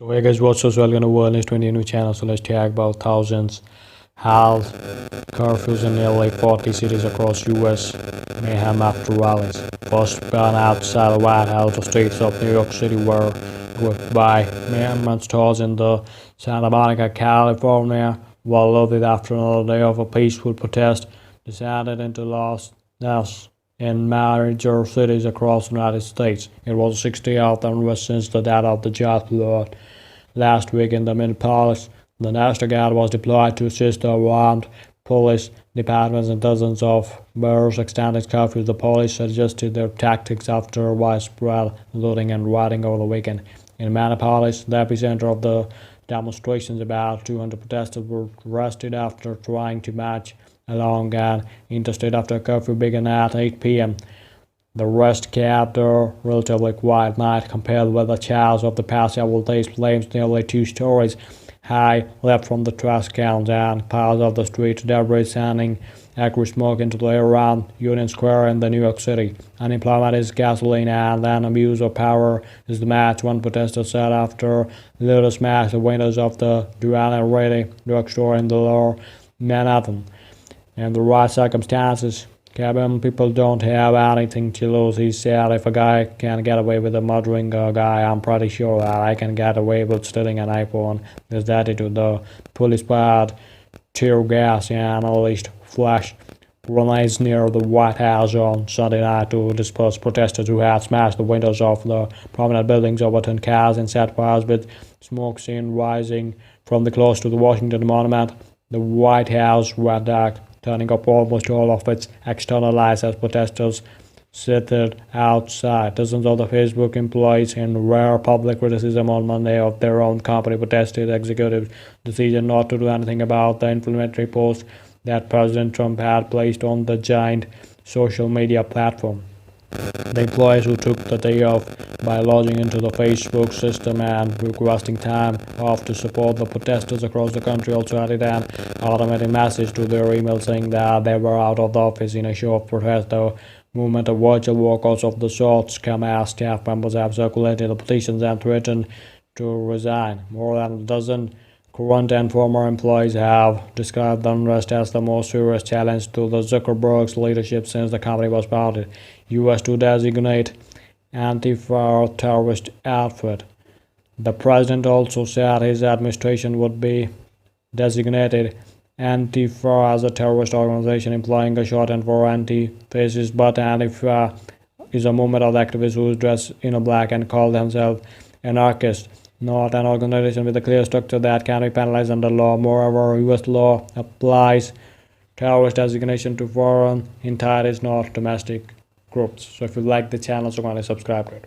So hey guys, what's up? Welcome to Wellness 20 new channel. So let's talk about thousands held curfews in nearly 40 cities across US. Mayhem after rallies. First began outside the White House, the streets of New York City were gripped by mayhem stores in the Santa Monica, California, while loaded after another day of a peaceful protest descended into lawlessness in major cities across the United States. It was 60th unrest since the death of the George Floyd last week in the Minneapolis. The National Guard was deployed to assist the armed police departments and dozens of mayors extended curfews. The police adjusted their tactics after widespread looting and rioting over the weekend. In Minneapolis, the epicenter of the demonstrations, about 200 protesters were arrested after trying to march along an interstate after curfew began at 8 p.m. The rest kept a relatively quiet night compared with the chaos of the past several days. Flames nearly 2 stories high leapt from the trash cans and piles of the street debris, sending acrid smoke into the air around Union Square in the New York City. Unemployment is gasoline and then abuse of power is the match, one protester said after literally smashed the windows of the Duane Ready drugstore in the Lower Manhattan. In the right circumstances, cabin people don't have anything to lose, he said. If a guy can get away with murdering a guy, I'm pretty sure that I can get away with stealing an iPhone. There's the attitude. The police fired tear gas and unleashed flash grenades near the White House on Sunday night to disperse protesters who had smashed the windows of the prominent buildings, overturned cars, and set fires, with smoke seen rising from the close to the Washington Monument. The White House went dark, turning up almost all of its external lights as protesters seated outside. Dozens of the Facebook employees, in rare public criticism on Monday of their own company, protested executive decision not to do anything about the inflammatory post that President Trump had placed on the giant social media platform. The employees, who took the day off by logging into the Facebook system and requesting time off to support the protesters across the country, also added an automated message to their email saying that they were out of the office in a show of protest. The movement of virtual workouts of the sorts come as staff members have circulated the petitions and threatened to resign. More than a dozen current and former employees have described the unrest as the most serious challenge to the Zuckerberg's leadership since the company was founded. U.S. to designate Antifa terrorist outfit. The president also said his administration would be designated Antifa as a terrorist organization, implying a shorthand for anti-fascist. But Antifa is a movement of activists who dress in black and call themselves anarchists, not an organization with a clear structure that can be penalized under law. Moreover, U.S. law applies terrorist designation to foreign entities, not domestic groups. So if you like the channel, so kindly subscribe to it.